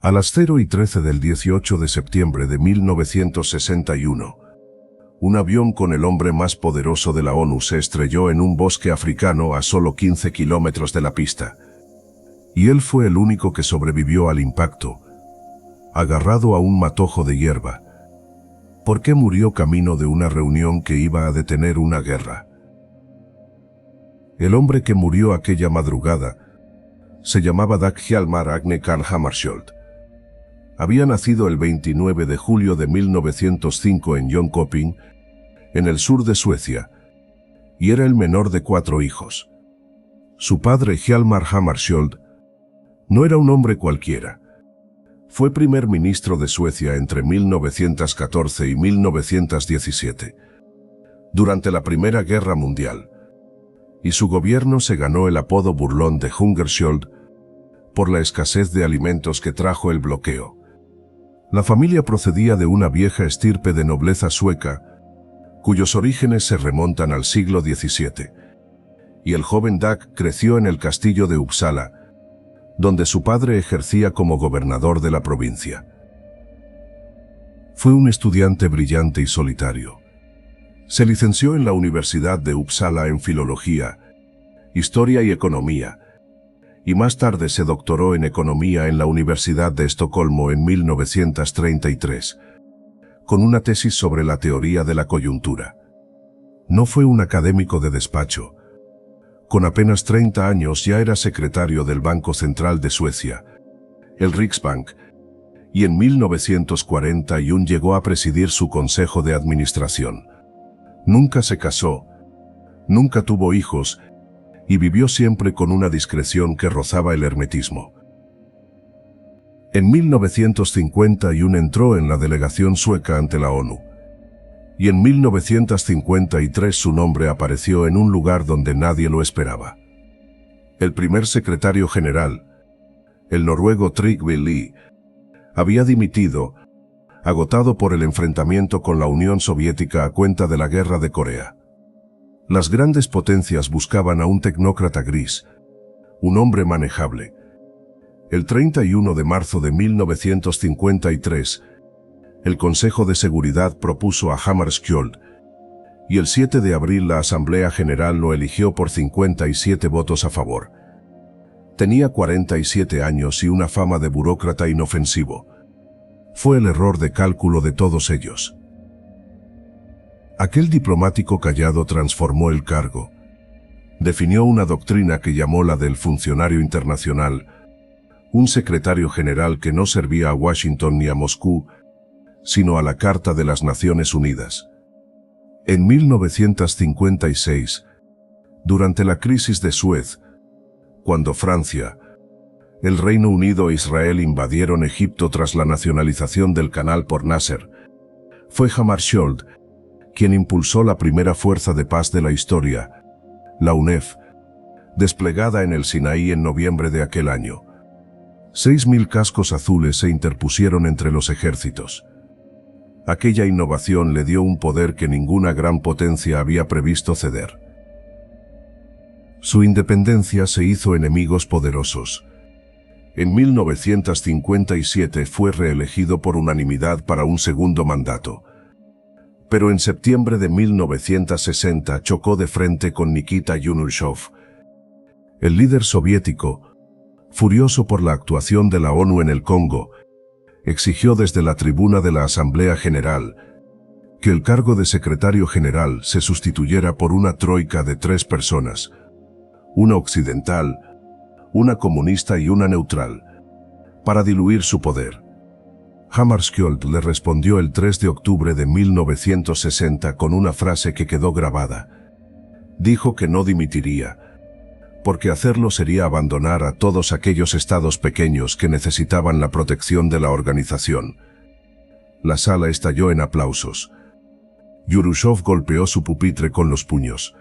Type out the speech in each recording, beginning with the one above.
A las 0:13 del 18 de septiembre de 1961, un avión con el hombre más poderoso de la ONU se estrelló en un bosque africano a solo 15 kilómetros de la pista. Y él fue el único que sobrevivió al impacto, agarrado a un matojo de hierba. ¿Por qué murió camino de una reunión que iba a detener una guerra? El hombre que murió aquella madrugada se llamaba Dag Hjalmar Agne Carl Hammarskjöld. Había nacido el 29 de julio de 1905 en Jönköping, en el sur de Suecia, y era el menor de 4 hijos. Su padre, Hjalmar Hammarskjöld, no era un hombre cualquiera. Fue primer ministro de Suecia entre 1914 y 1917, durante la Primera Guerra Mundial, y su gobierno se ganó el apodo burlón de Hungerskjöld por la escasez de alimentos que trajo el bloqueo. La familia procedía de una vieja estirpe de nobleza sueca, cuyos orígenes se remontan al siglo XVII, y el joven Dag creció en el castillo de Uppsala, donde su padre ejercía como gobernador de la provincia. Fue un estudiante brillante y solitario. Se licenció en la Universidad de Uppsala en Filología, Historia y Economía, y más tarde se doctoró en Economía en la Universidad de Estocolmo en 1933, con una tesis sobre la teoría de la coyuntura. No fue un académico de despacho. Con apenas 30 años ya era secretario del Banco Central de Suecia, el Riksbank, y en 1941 llegó a presidir su consejo de administración. Nunca se casó, nunca tuvo hijos, y vivió siempre con una discreción que rozaba el hermetismo. En 1951 entró en la delegación sueca ante la ONU, y en 1953 su nombre apareció en un lugar donde nadie lo esperaba. El primer secretario general, el noruego Trygve Lie, había dimitido, agotado por el enfrentamiento con la Unión Soviética a cuenta de la Guerra de Corea. Las grandes potencias buscaban a un tecnócrata gris, un hombre manejable. El 31 de marzo de 1953, el Consejo de Seguridad propuso a Hammarskjöld, y el 7 de abril la Asamblea General lo eligió por 57 votos a favor. Tenía 47 años y una fama de burócrata inofensivo. Fue el error de cálculo de todos ellos. Aquel diplomático callado transformó el cargo. Definió una doctrina que llamó la del funcionario internacional, un secretario general que no servía a Washington ni a Moscú, sino a la Carta de las Naciones Unidas. En 1956, durante la crisis de Suez, cuando Francia, el Reino Unido e Israel invadieron Egipto tras la nacionalización del canal por Nasser, fue Hammarskjöld quien impulsó la primera fuerza de paz de la historia, la UNEF, desplegada en el Sinaí en noviembre de aquel año. 6.000 cascos azules se interpusieron entre los ejércitos. Aquella innovación le dio un poder que ninguna gran potencia había previsto ceder. Su independencia se hizo enemigos poderosos. En 1957 fue reelegido por unanimidad para un segundo mandato. Pero en septiembre de 1960 chocó de frente con Nikita Khrushchev. El líder soviético, furioso por la actuación de la ONU en el Congo, exigió desde la tribuna de la Asamblea General que el cargo de secretario general se sustituyera por una troika de 3 personas, una occidental, una comunista y una neutral, para diluir su poder. Hammarskjöld le respondió el 3 de octubre de 1960 con una frase que quedó grabada. Dijo que no dimitiría, porque hacerlo sería abandonar a todos aquellos estados pequeños que necesitaban la protección de la organización. La sala estalló en aplausos. Khrushchev golpeó su pupitre con los puños.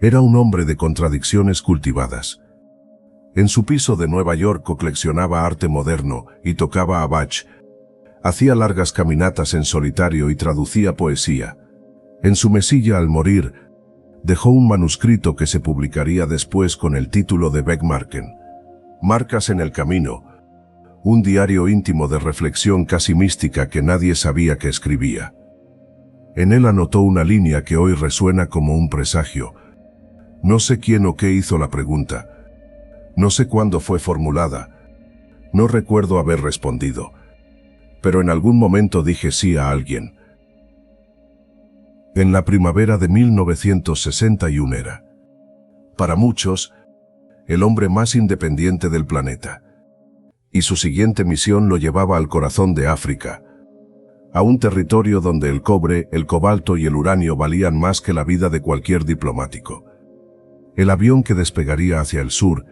Era un hombre de contradicciones cultivadas. En su piso de Nueva York coleccionaba arte moderno y tocaba a Bach. Hacía largas caminatas en solitario y traducía poesía. En su mesilla al morir, dejó un manuscrito que se publicaría después con el título de Beckmarken, Marcas en el camino, un diario íntimo de reflexión casi mística que nadie sabía que escribía. En él anotó una línea que hoy resuena como un presagio. No sé quién o qué hizo la pregunta. No sé cuándo fue formulada. No recuerdo haber respondido. Pero en algún momento dije sí a alguien. En la primavera de 1961 era, para muchos, el hombre más independiente del planeta. Y su siguiente misión lo llevaba al corazón de África, a un territorio donde el cobre, el cobalto y el uranio valían más que la vida de cualquier diplomático. El avión que despegaría hacia el sur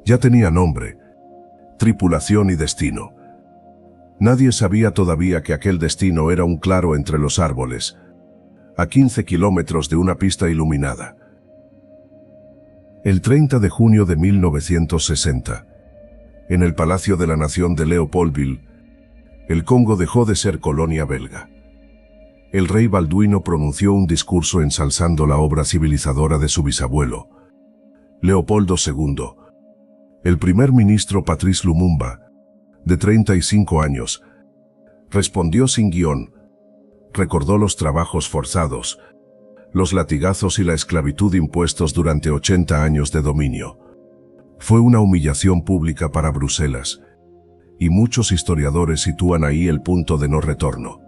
ya tenía nombre, tripulación y destino. Nadie sabía todavía que aquel destino era un claro entre los árboles, a 15 kilómetros de una pista iluminada. El 30 de junio de 1960, en el Palacio de la Nación de Leopoldville, el Congo dejó de ser colonia belga. El rey Balduino pronunció un discurso ensalzando la obra civilizadora de su bisabuelo, Leopoldo II. El primer ministro Patrice Lumumba, de 35 años, respondió sin guión, recordó los trabajos forzados, los latigazos y la esclavitud impuestos durante 80 años de dominio. Fue una humillación pública para Bruselas, y muchos historiadores sitúan ahí el punto de no retorno.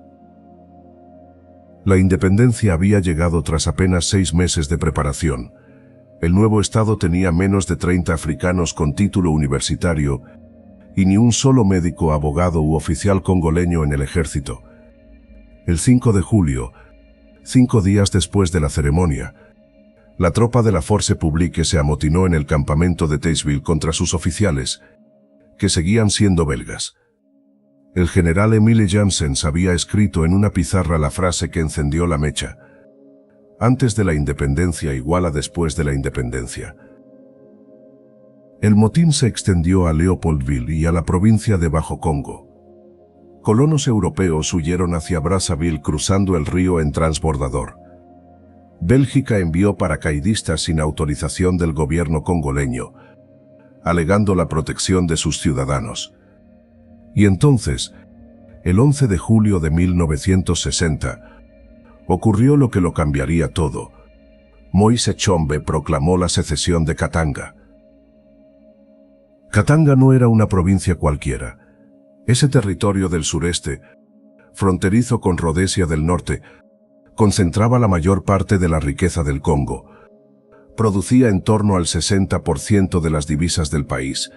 La independencia había llegado tras apenas 6 meses de preparación. El nuevo Estado tenía menos de 30 africanos con título universitario y ni un solo médico, abogado u oficial congoleño en el ejército. El 5 de julio, 5 días después de la ceremonia, la tropa de la Force Publique se amotinó en el campamento de Tazeville contra sus oficiales, que seguían siendo belgas. El general Emile Janssens había escrito en una pizarra la frase que encendió la mecha: antes de la independencia igual a después de la independencia. El motín se extendió a Leopoldville y a la provincia de Bajo Congo. Colonos europeos huyeron hacia Brazzaville cruzando el río en transbordador. Bélgica envió paracaidistas sin autorización del gobierno congoleño, alegando la protección de sus ciudadanos. Y entonces, el 11 de julio de 1960, ocurrió lo que lo cambiaría todo. Moise Tshombe proclamó la secesión de Katanga. Katanga no era una provincia cualquiera. Ese territorio del sureste, fronterizo con Rodesia del norte, concentraba la mayor parte de la riqueza del Congo. Producía en torno al 60% de las divisas del país.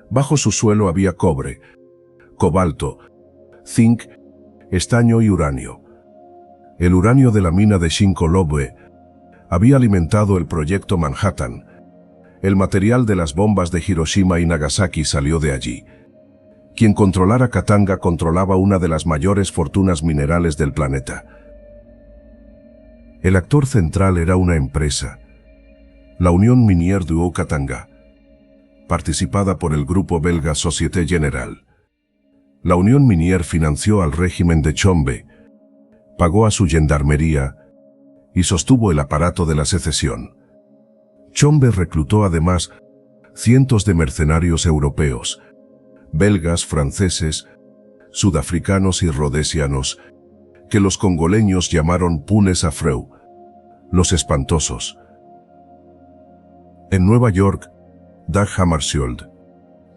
Bajo su suelo había cobre, cobalto, zinc, estaño y uranio. El uranio de la mina de Shinkolobwe había alimentado el proyecto Manhattan. El material de las bombas de Hiroshima y Nagasaki salió de allí. Quien controlara Katanga controlaba una de las mayores fortunas minerales del planeta. El actor central era una empresa, la Unión Minière du Haut-Katanga, participada por el grupo belga Société Générale. La Unión Minière financió al régimen de Tshombe, pagó a su gendarmería y sostuvo el aparato de la secesión. Tshombe reclutó además cientos de mercenarios europeos, belgas, franceses, sudafricanos y rodesianos, que los congoleños llamaron Punes Afreux, los espantosos. En Nueva York, Dag Hammarskjöld,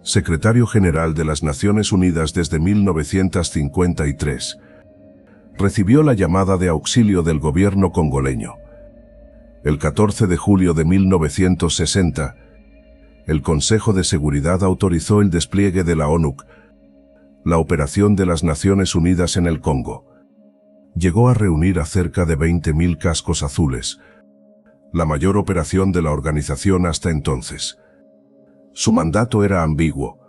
secretario general de las Naciones Unidas desde 1953, recibió la llamada de auxilio del gobierno congoleño. El 14 de julio de 1960, el Consejo de Seguridad autorizó el despliegue de la ONU, la Operación de las Naciones Unidas en el Congo. Llegó a reunir a cerca de 20.000 cascos azules, la mayor operación de la organización hasta entonces. Su mandato era ambiguo: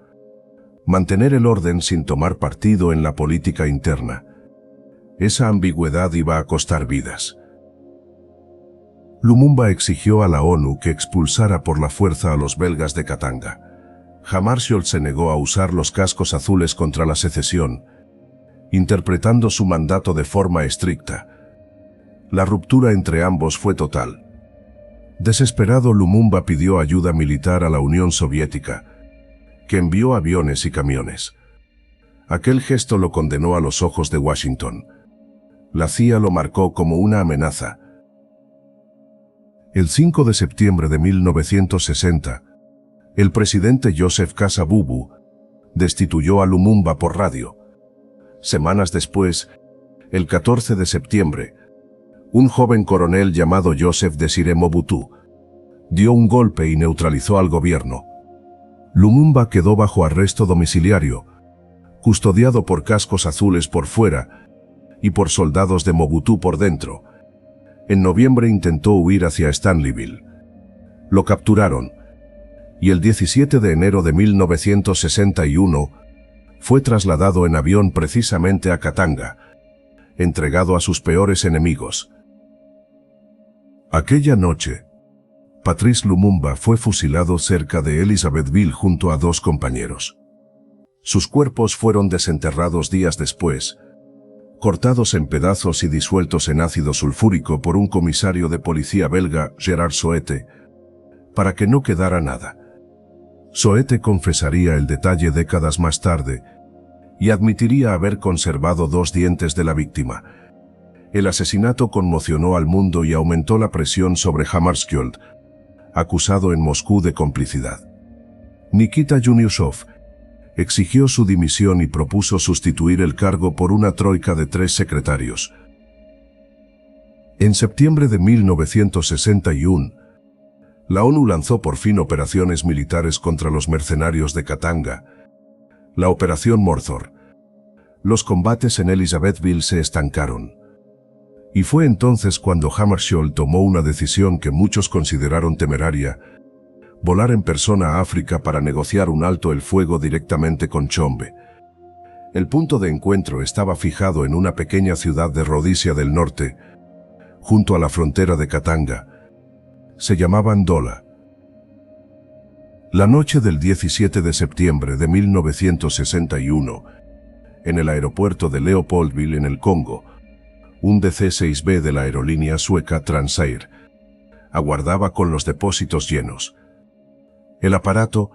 mantener el orden sin tomar partido en la política interna. Esa ambigüedad iba a costar vidas. Lumumba exigió a la ONU que expulsara por la fuerza a los belgas de Katanga. Hammarskjöld se negó a usar los cascos azules contra la secesión, interpretando su mandato de forma estricta. La ruptura entre ambos fue total. Desesperado, Lumumba pidió ayuda militar a la Unión Soviética, que envió aviones y camiones. Aquel gesto lo condenó a los ojos de Washington. La CIA lo marcó como una amenaza. El 5 de septiembre de 1960, el presidente Joseph Kasavubu destituyó a Lumumba por radio. Semanas después, el 14 de septiembre, un joven coronel llamado Joseph Désiré Mobutu dio un golpe y neutralizó al gobierno. Lumumba quedó bajo arresto domiciliario, custodiado por cascos azules por fuera y por soldados de Mobutu por dentro. En noviembre intentó huir hacia Stanleyville. Lo capturaron y el 17 de enero de 1961 fue trasladado en avión precisamente a Katanga, entregado a sus peores enemigos. Aquella noche, Patrice Lumumba fue fusilado cerca de Elizabethville junto a 2 compañeros. Sus cuerpos fueron desenterrados días después, cortados en pedazos y disueltos en ácido sulfúrico por un comisario de policía belga, Gerard Soete, para que no quedara nada. Soete confesaría el detalle décadas más tarde y admitiría haber conservado 2 dientes de la víctima. El asesinato conmocionó al mundo y aumentó la presión sobre Hammarskjöld, acusado en Moscú de complicidad. Nikita Yuniusov exigió su dimisión y propuso sustituir el cargo por una troika de 3 secretarios. En septiembre de 1961, la ONU lanzó por fin operaciones militares contra los mercenarios de Katanga, la Operación Morthor. Los combates en Elizabethville se estancaron. Y fue entonces cuando Hammarskjöld tomó una decisión que muchos consideraron temeraria: volar en persona a África para negociar un alto el fuego directamente con Tshombe. El punto de encuentro estaba fijado en una pequeña ciudad de Rhodesia del norte, junto a la frontera de Katanga. Se llamaba Ndola. La noche del 17 de septiembre de 1961, en el aeropuerto de Leopoldville en el Congo, un DC-6B de la aerolínea sueca Transair aguardaba con los depósitos llenos. El aparato,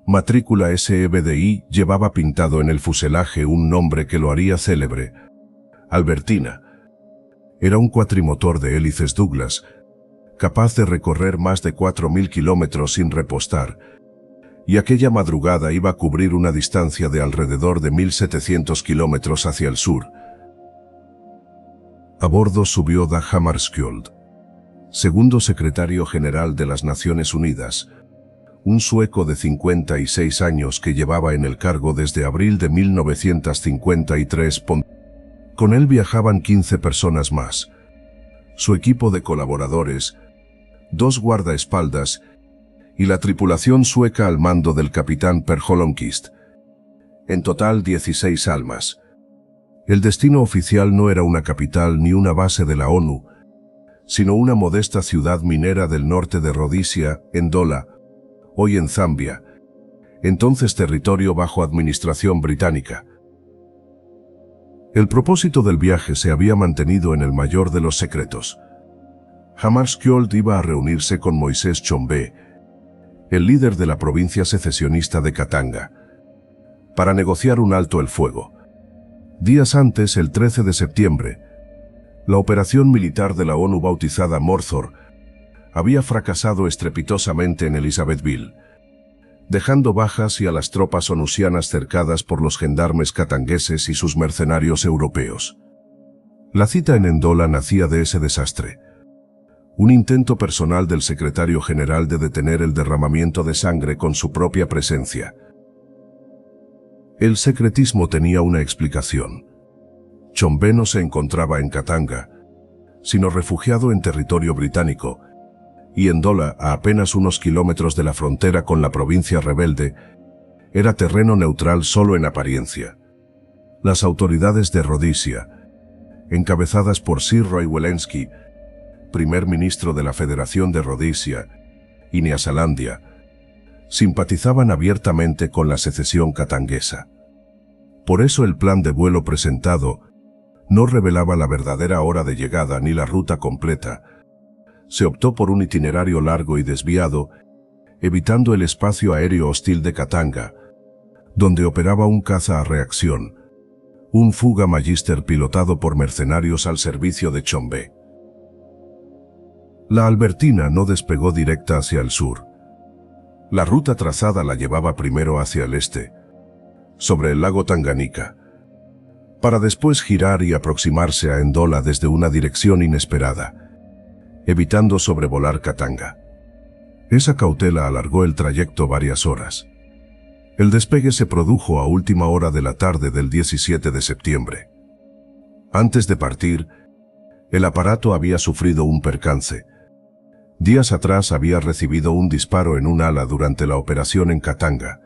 matrícula SEBDI, llevaba pintado en el fuselaje un nombre que lo haría célebre: Albertina. Era un cuatrimotor de hélices Douglas, capaz de recorrer más de 4.000 kilómetros sin repostar, y aquella madrugada iba a cubrir una distancia de alrededor de 1.700 kilómetros hacia el sur. A bordo subió Dag Hammarskjöld, segundo secretario general de las Naciones Unidas, un sueco de 56 años que llevaba en el cargo desde abril de 1953. Con él viajaban 15 personas más, su equipo de colaboradores, 2 guardaespaldas y la tripulación sueca al mando del capitán Per Holmqvist. En total 16 almas. El destino oficial no era una capital ni una base de la ONU, sino una modesta ciudad minera del norte de Rhodesia, Ndola, hoy en Zambia, entonces territorio bajo administración británica. El propósito del viaje se había mantenido en el mayor de los secretos. Hammarskjöld iba a reunirse con Moisés Tshombe, el líder de la provincia secesionista de Katanga, para negociar un alto el fuego. Días antes, el 13 de septiembre, la operación militar de la ONU bautizada Morthor había fracasado estrepitosamente en Elizabethville, dejando bajas y a las tropas onusianas cercadas por los gendarmes katangueses y sus mercenarios europeos. La cita en Ndola nacía de ese desastre. Un intento personal del secretario general de detener el derramamiento de sangre con su propia presencia. El secretismo tenía una explicación. Tshombe no se encontraba en Katanga, sino refugiado en territorio británico, y Ndola, a apenas unos kilómetros de la frontera con la provincia rebelde, era terreno neutral solo en apariencia. Las autoridades de Rhodesia, encabezadas por Sir Roy Welensky, primer ministro de la Federación de Rhodesia, y Nyasalandia, simpatizaban abiertamente con la secesión katanguesa. Por eso el plan de vuelo presentado no revelaba la verdadera hora de llegada ni la ruta completa. Se optó por un itinerario largo y desviado, evitando el espacio aéreo hostil de Katanga, donde operaba un caza a reacción, un fuga Magister pilotado por mercenarios al servicio de Tshombe. La Albertina no despegó directa hacia el sur. La ruta trazada la llevaba primero hacia el este, sobre el lago Tanganika, para después girar y aproximarse a Ndola desde una dirección inesperada, evitando sobrevolar Katanga. Esa cautela alargó el trayecto varias horas. El despegue se produjo a última hora de la tarde del 17 de septiembre. Antes de partir, el aparato había sufrido un percance. Días atrás había recibido un disparo en un ala durante la operación en Katanga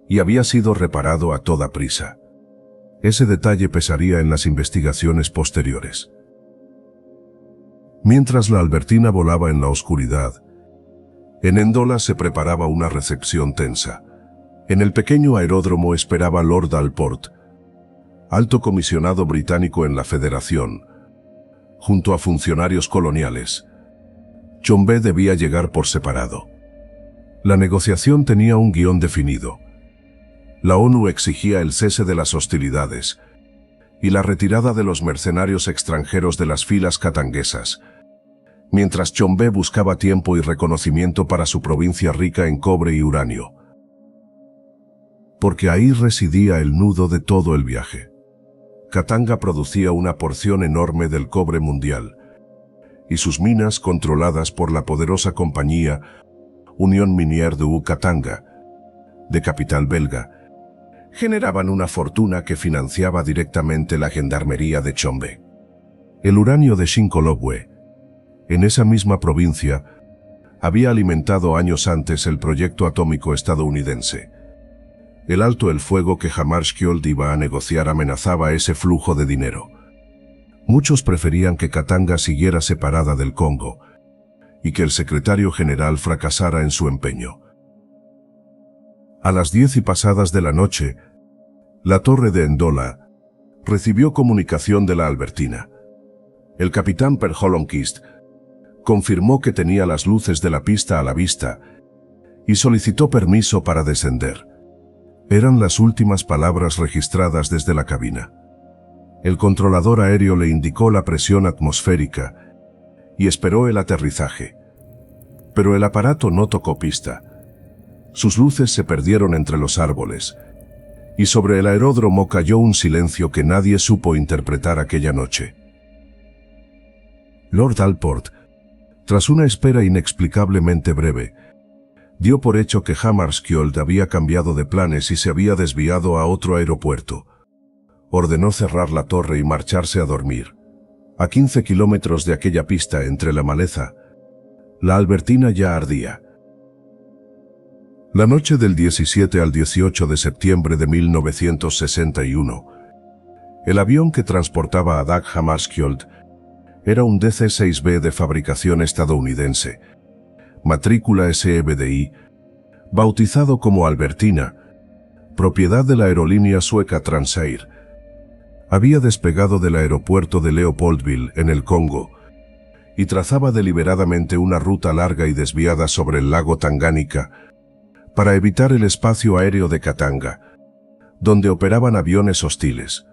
y había sido reparado a toda prisa. Ese detalle pesaría en las investigaciones posteriores. Mientras la Albertina volaba en la oscuridad, en Ndola se preparaba una recepción tensa. En el pequeño aeródromo esperaba Lord Allport, alto comisionado británico en la Federación, junto a funcionarios coloniales. Tshombe debía llegar por separado. La negociación tenía un guión definido. La ONU exigía el cese de las hostilidades y la retirada de los mercenarios extranjeros de las filas katanguesas, mientras Tshombe buscaba tiempo y reconocimiento para su provincia rica en cobre y uranio. Porque ahí residía el nudo de todo el viaje. Katanga producía una porción enorme del cobre mundial, y sus minas, controladas por la poderosa compañía Union Minière du Katanga, de capital belga, generaban una fortuna que financiaba directamente la gendarmería de Tshombe. El uranio de Shinkolobwe, en esa misma provincia, había alimentado años antes el proyecto atómico estadounidense. El alto el fuego que Hammarskjöld iba a negociar amenazaba ese flujo de dinero. Muchos preferían que Katanga siguiera separada del Congo y que el secretario general fracasara en su empeño. A las 10 y pasadas de la noche, la torre de Ndola recibió comunicación de la Albertina. El capitán Per Holomquist confirmó que tenía las luces de la pista a la vista y solicitó permiso para descender. Eran las últimas palabras registradas desde la cabina. El controlador aéreo le indicó la presión atmosférica y esperó el aterrizaje. Pero el aparato no tocó pista. Sus luces se perdieron entre los árboles, y sobre el aeródromo cayó un silencio que nadie supo interpretar aquella noche. Lord Allport, tras una espera inexplicablemente breve, dio por hecho que Hammarskjöld había cambiado de planes y se había desviado a otro aeropuerto. Ordenó cerrar la torre y marcharse a dormir. A 15 kilómetros de aquella pista entre la maleza, la Albertina ya ardía. La noche del 17 al 18 de septiembre de 1961, el avión que transportaba a Dag Hammarskjöld era un DC-6B de fabricación estadounidense, matrícula SEBDI, bautizado como Albertina, propiedad de la aerolínea sueca Transair. Había despegado del aeropuerto de Leopoldville, en el Congo, y trazaba deliberadamente una ruta larga y desviada sobre el lago Tanganika para evitar el espacio aéreo de Katanga, donde operaban aviones hostiles.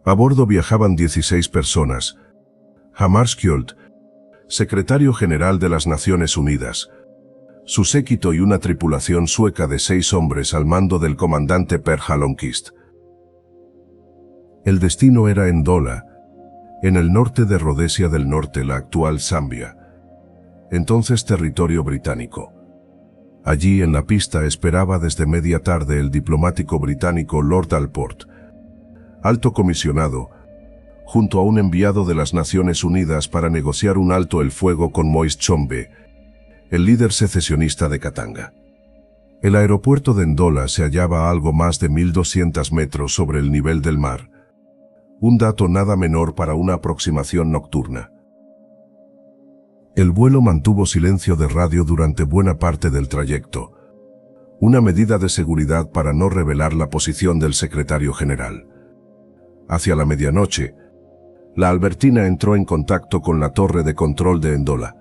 A bordo viajaban 16 personas. Hammarskjöld, secretario general de las Naciones Unidas, su séquito y una tripulación sueca de 6 hombres al mando del comandante Per Holomquist. El destino era Ndola, en el norte de Rodesia del Norte, la actual Zambia, entonces territorio británico. Allí en la pista esperaba desde media tarde el diplomático británico Lord Allport, alto comisionado, junto a un enviado de las Naciones Unidas para negociar un alto el fuego con Moise Tshombe, el líder secesionista de Katanga. El aeropuerto de Ndola se hallaba a algo más de 1.200 metros sobre el nivel del mar, un dato nada menor para una aproximación nocturna. El vuelo mantuvo silencio de radio durante buena parte del trayecto, una medida de seguridad para no revelar la posición del secretario general. Hacia la medianoche, la Albertina entró en contacto con la torre de control de Ndola.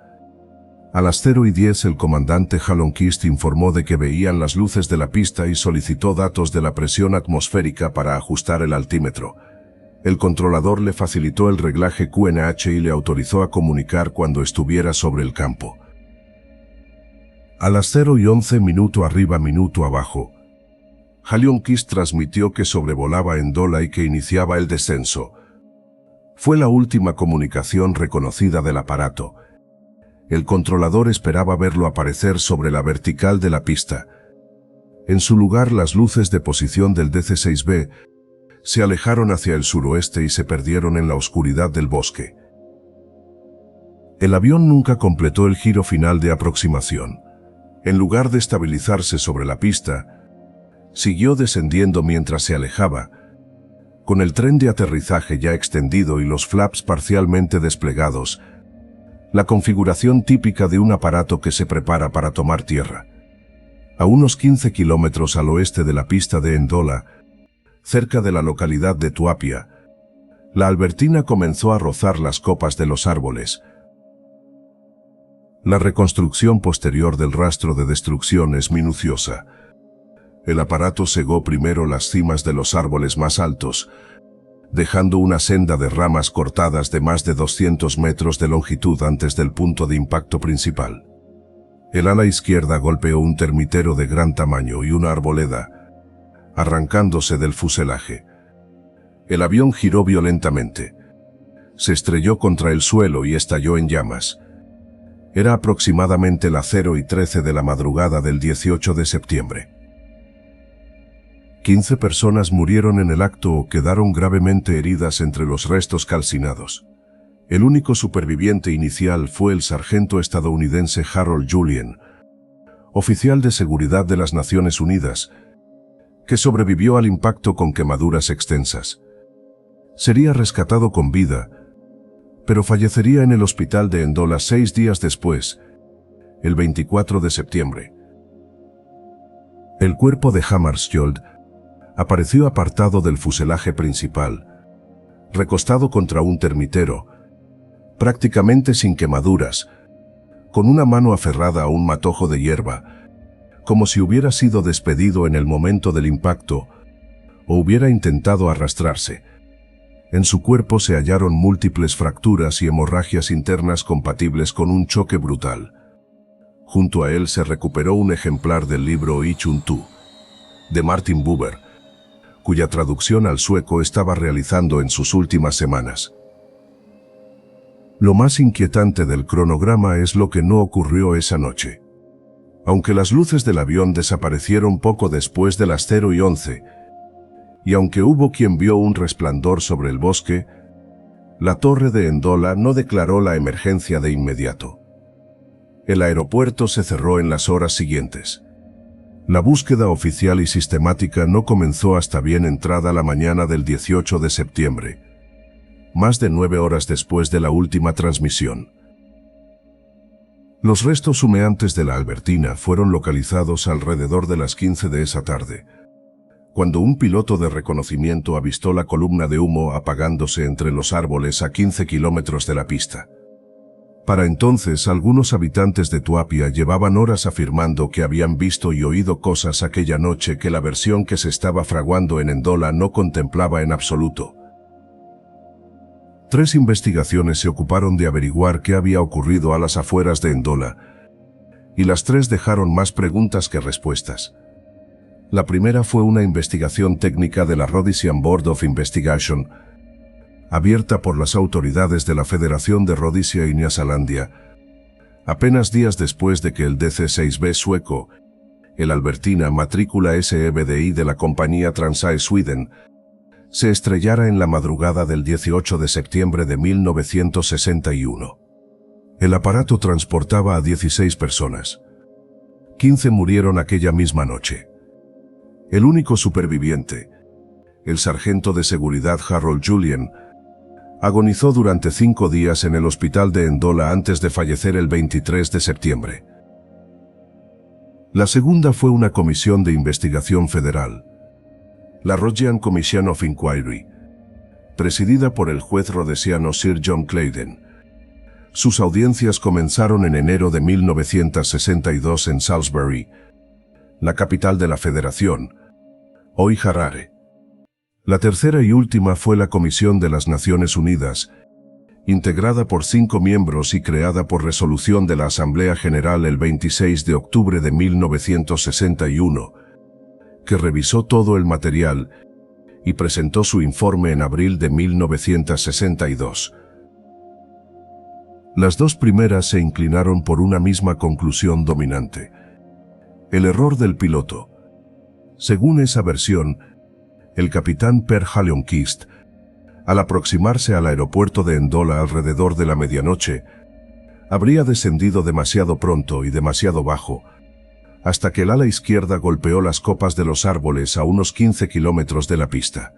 A las 0:10 el comandante Halonquist informó de que veían las luces de la pista y solicitó datos de la presión atmosférica para ajustar el altímetro. El controlador le facilitó el reglaje QNH y le autorizó a comunicar cuando estuviera sobre el campo. A las 0:11 minuto arriba minuto abajo, Halonquist transmitió que sobrevolaba Ndola y que iniciaba el descenso. Fue la última comunicación reconocida del aparato. El controlador esperaba verlo aparecer sobre la vertical de la pista. En su lugar, las luces de posición del DC-6B se alejaron hacia el suroeste y se perdieron en la oscuridad del bosque. El avión nunca completó el giro final de aproximación. En lugar de estabilizarse sobre la pista, siguió descendiendo mientras se alejaba, con el tren de aterrizaje ya extendido y los flaps parcialmente desplegados, la configuración típica de un aparato que se prepara para tomar tierra. A unos 15 kilómetros al oeste de la pista de Ndola, cerca de la localidad de Tuapia, la Albertina comenzó a rozar las copas de los árboles. La reconstrucción posterior del rastro de destrucción es minuciosa. El aparato cegó primero las cimas de los árboles más altos, dejando una senda de ramas cortadas de más de 200 metros de longitud antes del punto de impacto principal. El ala izquierda golpeó un termitero de gran tamaño y una arboleda, arrancándose del fuselaje. El avión giró violentamente. Se estrelló contra el suelo y estalló en llamas. Era aproximadamente las 0:13 de la madrugada del 18 de septiembre. 15 personas murieron en el acto o quedaron gravemente heridas entre los restos calcinados. El único superviviente inicial fue el sargento estadounidense Harold Julian, oficial de seguridad de las Naciones Unidas, que sobrevivió al impacto con quemaduras extensas. Sería rescatado con vida, pero fallecería en el hospital de Ndola 6 días después, el 24 de septiembre. El cuerpo de Hammarskjöld apareció apartado del fuselaje principal, recostado contra un termitero, prácticamente sin quemaduras, con una mano aferrada a un matojo de hierba, como si hubiera sido despedido en el momento del impacto o hubiera intentado arrastrarse. En su cuerpo se hallaron múltiples fracturas y hemorragias internas compatibles con un choque brutal. Junto a él se recuperó un ejemplar del libro Ich und Du, de Martin Buber, cuya traducción al sueco estaba realizando en sus últimas semanas. Lo más inquietante del cronograma es lo que no ocurrió esa noche. Aunque las luces del avión desaparecieron poco después de las 0:11, y aunque hubo quien vio un resplandor sobre el bosque, la torre de Ndola no declaró la emergencia de inmediato. El aeropuerto se cerró en las horas siguientes. La búsqueda oficial y sistemática no comenzó hasta bien entrada la mañana del 18 de septiembre, más de 9 horas después de la última transmisión. Los restos humeantes de la Albertina fueron localizados alrededor de las 15 de esa tarde, cuando un piloto de reconocimiento avistó la columna de humo apagándose entre los árboles a 15 kilómetros de la pista. Para entonces, algunos habitantes de Tuapia llevaban horas afirmando que habían visto y oído cosas aquella noche que la versión que se estaba fraguando en Ndola no contemplaba en absoluto. 3 investigaciones se ocuparon de averiguar qué había ocurrido a las afueras de Ndola, y las 3 dejaron más preguntas que respuestas. La primera fue una investigación técnica de la Rhodesian Board of Investigation, abierta por las autoridades de la Federación de Rhodesia y Nyasalandia, apenas días después de que el DC-6B sueco, el Albertina matrícula SEBDI de la compañía Transae Sweden, se estrellara en la madrugada del 18 de septiembre de 1961. El aparato transportaba a 16 personas. 15 murieron aquella misma noche. El único superviviente, el sargento de seguridad Harold Julian, agonizó durante 5 días en el hospital de Ndola antes de fallecer el 23 de septiembre. La segunda fue una comisión de investigación federal, la Rhodesian Commission of Inquiry, presidida por el juez rhodesiano Sir John Claydon. Sus audiencias comenzaron en enero de 1962 en Salisbury, la capital de la Federación, hoy Harare. La tercera y última fue la Comisión de las Naciones Unidas, integrada por 5 miembros y creada por resolución de la Asamblea General el 26 de octubre de 1961, que revisó todo el material y presentó su informe en abril de 1962. Las dos primeras se inclinaron por una misma conclusión dominante: el error del piloto. Según esa versión, el capitán Per Halionquist, al aproximarse al aeropuerto de Ndola alrededor de la medianoche, habría descendido demasiado pronto y demasiado bajo, hasta que el ala izquierda golpeó las copas de los árboles a unos 15 kilómetros de la pista.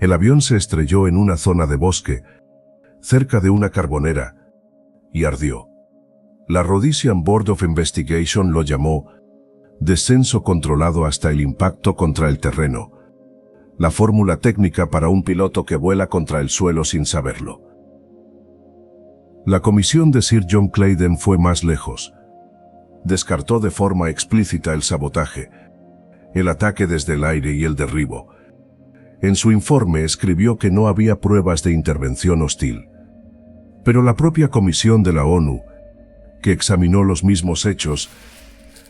El avión se estrelló en una zona de bosque, cerca de una carbonera, y ardió. La Rhodesian Board of Investigation lo llamó descenso controlado hasta el impacto contra el terreno, la fórmula técnica para un piloto que vuela contra el suelo sin saberlo. La comisión de Sir John Claydon fue más lejos. Descartó de forma explícita el sabotaje, el ataque desde el aire y el derribo. En su informe escribió que no había pruebas de intervención hostil. Pero la propia Comisión de la ONU, que examinó los mismos hechos,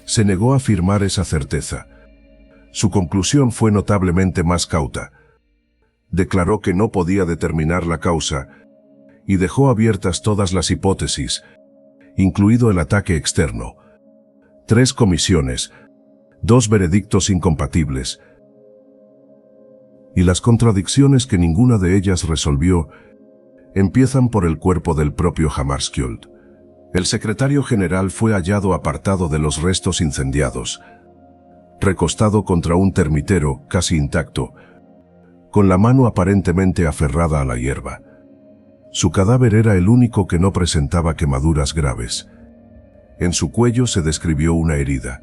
se negó a afirmar esa certeza. Su conclusión fue notablemente más cauta. Declaró que no podía determinar la causa y dejó abiertas todas las hipótesis, incluido el ataque externo. 3 comisiones, 2 veredictos incompatibles, y las contradicciones que ninguna de ellas resolvió empiezan por el cuerpo del propio Hammarskjöld. El secretario general fue hallado apartado de los restos incendiados, recostado contra un termitero casi intacto, con la mano aparentemente aferrada a la hierba. Su cadáver era el único que no presentaba quemaduras graves. En su cuello se describió una herida,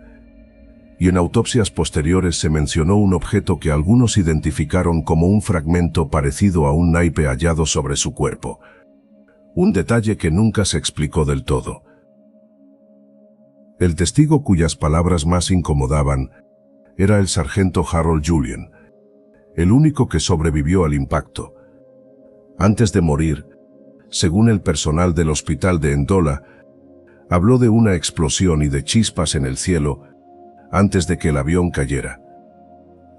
y en autopsias posteriores se mencionó un objeto que algunos identificaron como un fragmento parecido a un naipe hallado sobre su cuerpo. Un detalle que nunca se explicó del todo. El testigo cuyas palabras más incomodaban era el sargento Harold Julian, el único que sobrevivió al impacto. Antes de morir, según el personal del hospital de Ndola, habló de una explosión y de chispas en el cielo antes de que el avión cayera.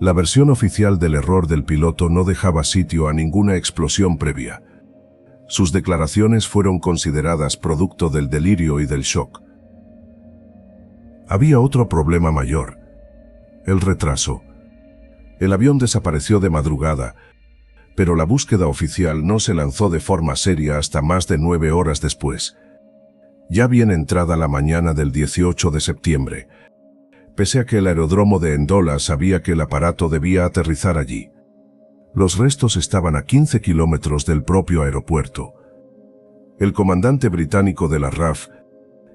La versión oficial del error del piloto no dejaba sitio a ninguna explosión previa. Sus declaraciones fueron consideradas producto del delirio y del shock. Había otro problema mayor: el retraso. El avión desapareció de madrugada, pero la búsqueda oficial no se lanzó de forma seria hasta más de 9 horas después. Ya bien entrada la mañana del 18 de septiembre, pese a que el aeródromo de Ndola sabía que el aparato debía aterrizar allí. Los restos estaban a 15 kilómetros del propio aeropuerto. El comandante británico de la RAF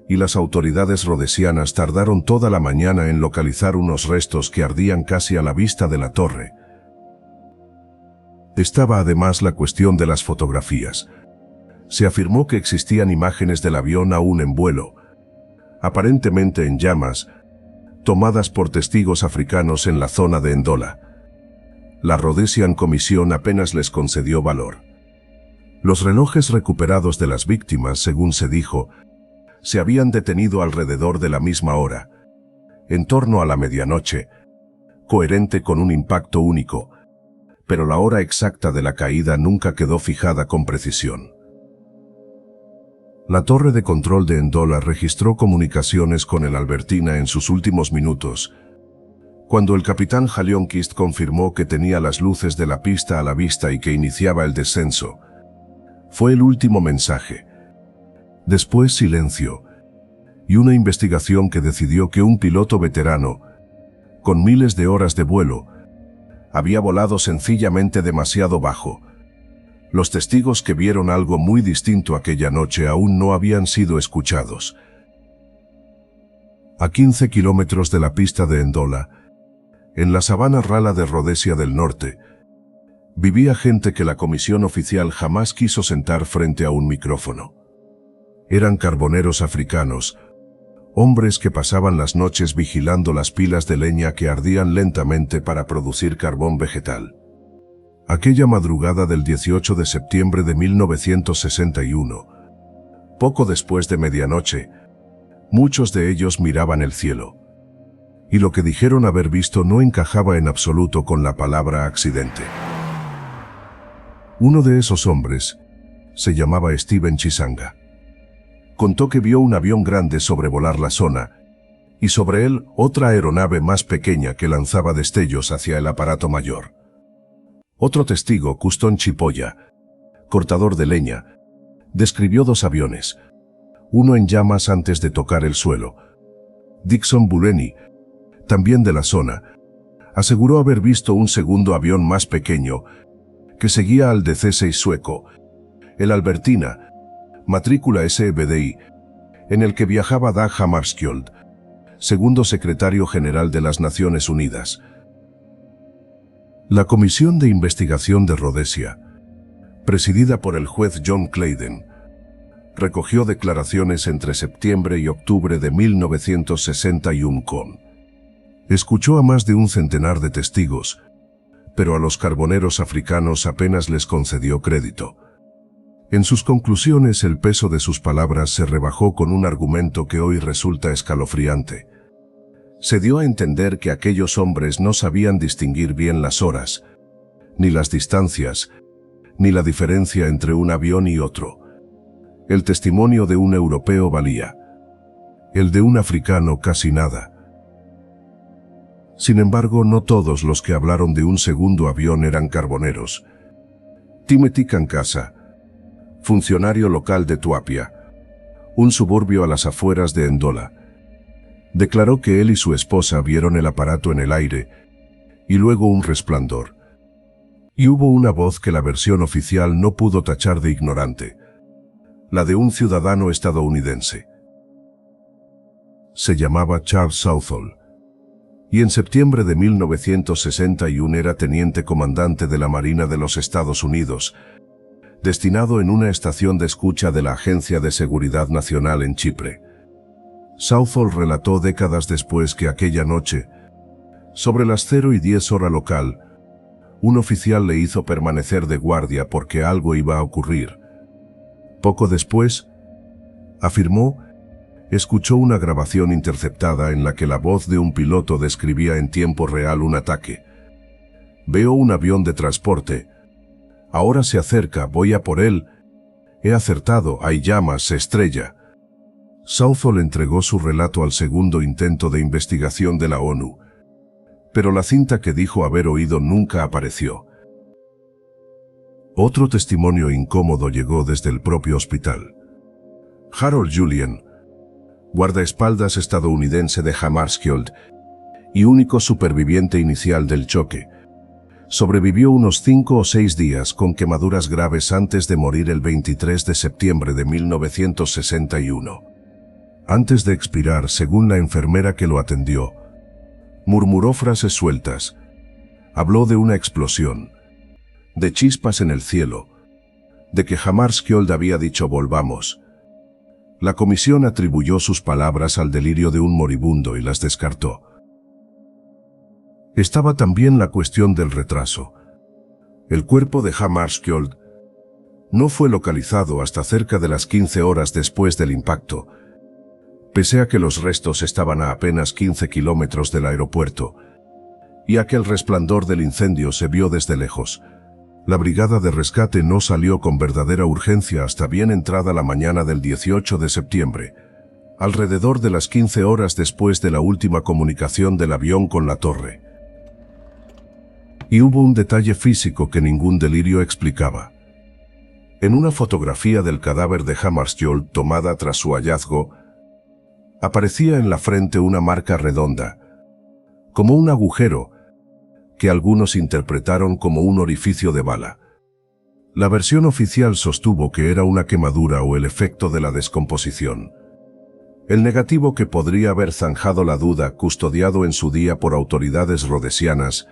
y las autoridades rhodesianas tardaron toda la mañana en localizar unos restos que ardían casi a la vista de la torre. Estaba además la cuestión de las fotografías. Se afirmó que existían imágenes del avión aún en vuelo, aparentemente en llamas, tomadas por testigos africanos en la zona de Ndola. La Rhodesian Commission apenas les concedió valor. Los relojes recuperados de las víctimas, según se dijo, se habían detenido alrededor de la misma hora, en torno a la medianoche, coherente con un impacto único, pero la hora exacta de la caída nunca quedó fijada con precisión. La torre de control de Ndola registró comunicaciones con el Albertina en sus últimos minutos, cuando el capitán Halionquist confirmó que tenía las luces de la pista a la vista y que iniciaba el descenso. Fue el último mensaje. Después silencio, y una investigación que decidió que un piloto veterano, con miles de horas de vuelo, había volado sencillamente demasiado bajo. Los testigos que vieron algo muy distinto aquella noche aún no habían sido escuchados. A 15 kilómetros de la pista de Ndola, en la sabana rala de Rhodesia del Norte, vivía gente que la comisión oficial jamás quiso sentar frente a un micrófono. Eran carboneros africanos, hombres que pasaban las noches vigilando las pilas de leña que ardían lentamente para producir carbón vegetal. Aquella madrugada del 18 de septiembre de 1961, poco después de medianoche, muchos de ellos miraban el cielo, y lo que dijeron haber visto no encajaba en absoluto con la palabra accidente. Uno de esos hombres se llamaba Steven Chisanga. Contó que vio un avión grande sobrevolar la zona, y sobre él otra aeronave más pequeña que lanzaba destellos hacia el aparato mayor. Otro testigo, Custon Chipoya, cortador de leña, describió dos aviones, uno en llamas antes de tocar el suelo. Dixon Buleni, también de la zona, aseguró haber visto un segundo avión más pequeño que seguía al DC-6 sueco, el Albertina, matrícula SBDI, en el que viajaba Dag Hammarskjöld, segundo secretario general de las Naciones Unidas. La Comisión de Investigación de Rhodesia, presidida por el juez John Claydon, recogió declaraciones entre septiembre y octubre de 1961 escuchó a más de un centenar de testigos, pero a los carboneros africanos apenas les concedió crédito. En sus conclusiones, el peso de sus palabras se rebajó con un argumento que hoy resulta escalofriante. Se dio a entender que aquellos hombres no sabían distinguir bien las horas, ni las distancias, ni la diferencia entre un avión y otro. El testimonio de un europeo valía, el de un africano casi nada. Sin embargo, no todos los que hablaron de un segundo avión eran carboneros. Timothy Kankasa, funcionario local de Tuapia, un suburbio a las afueras de Ndola, declaró que él y su esposa vieron el aparato en el aire y luego un resplandor. Y hubo una voz que la versión oficial no pudo tachar de ignorante, la de un ciudadano estadounidense. Se llamaba Charles Southall, y en septiembre de 1961 era teniente comandante de la Marina de los Estados Unidos, destinado en una estación de escucha de la Agencia de Seguridad Nacional en Chipre. Southall relató décadas después que aquella noche, sobre las 0:10 hora local, un oficial le hizo permanecer de guardia porque algo iba a ocurrir. Poco después, afirmó, escuchó una grabación interceptada en la que la voz de un piloto describía en tiempo real un ataque. Veo un avión de transporte. Ahora se acerca, voy a por él. He acertado, hay llamas, se estrella. Southall entregó su relato al segundo intento de investigación de la ONU, pero la cinta que dijo haber oído nunca apareció. Otro testimonio incómodo llegó desde el propio hospital. Harold Julian, guardaespaldas estadounidense de Hammarskjöld y único superviviente inicial del choque, sobrevivió unos 5 o 6 días con quemaduras graves antes de morir el 23 de septiembre de 1961. Antes de expirar, según la enfermera que lo atendió, murmuró frases sueltas. Habló de una explosión, de chispas en el cielo, de que Hammarskjöld había dicho volvamos. La comisión atribuyó sus palabras al delirio de un moribundo y las descartó. Estaba también la cuestión del retraso. El cuerpo de Hammarskjöld no fue localizado hasta cerca de las 15 horas después del impacto, pese a que los restos estaban a apenas 15 kilómetros del aeropuerto, y a que el resplandor del incendio se vio desde lejos. La brigada de rescate no salió con verdadera urgencia hasta bien entrada la mañana del 18 de septiembre, alrededor de las 15 horas después de la última comunicación del avión con la torre. Y hubo un detalle físico que ningún delirio explicaba. En una fotografía del cadáver de Hammarskjöld tomada tras su hallazgo, aparecía en la frente una marca redonda, como un agujero, que algunos interpretaron como un orificio de bala. La versión oficial sostuvo que era una quemadura o el efecto de la descomposición. El negativo, que podría haber zanjado la duda, custodiado en su día por autoridades rhodesianas,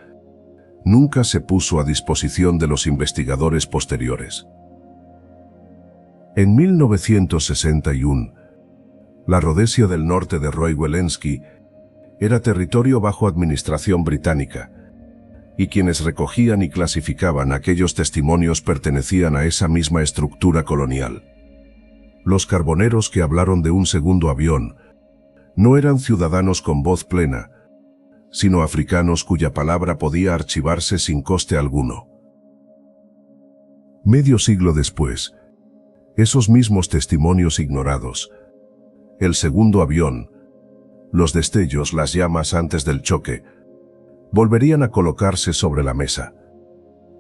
nunca se puso a disposición de los investigadores posteriores. En 1961, la Rodesia del norte de Roy Welensky era territorio bajo administración británica, y quienes recogían y clasificaban aquellos testimonios pertenecían a esa misma estructura colonial. Los carboneros que hablaron de un segundo avión no eran ciudadanos con voz plena, sino africanos cuya palabra podía archivarse sin coste alguno. Medio siglo después, esos mismos testimonios ignorados, el segundo avión, los destellos, las llamas antes del choque, volverían a colocarse sobre la mesa.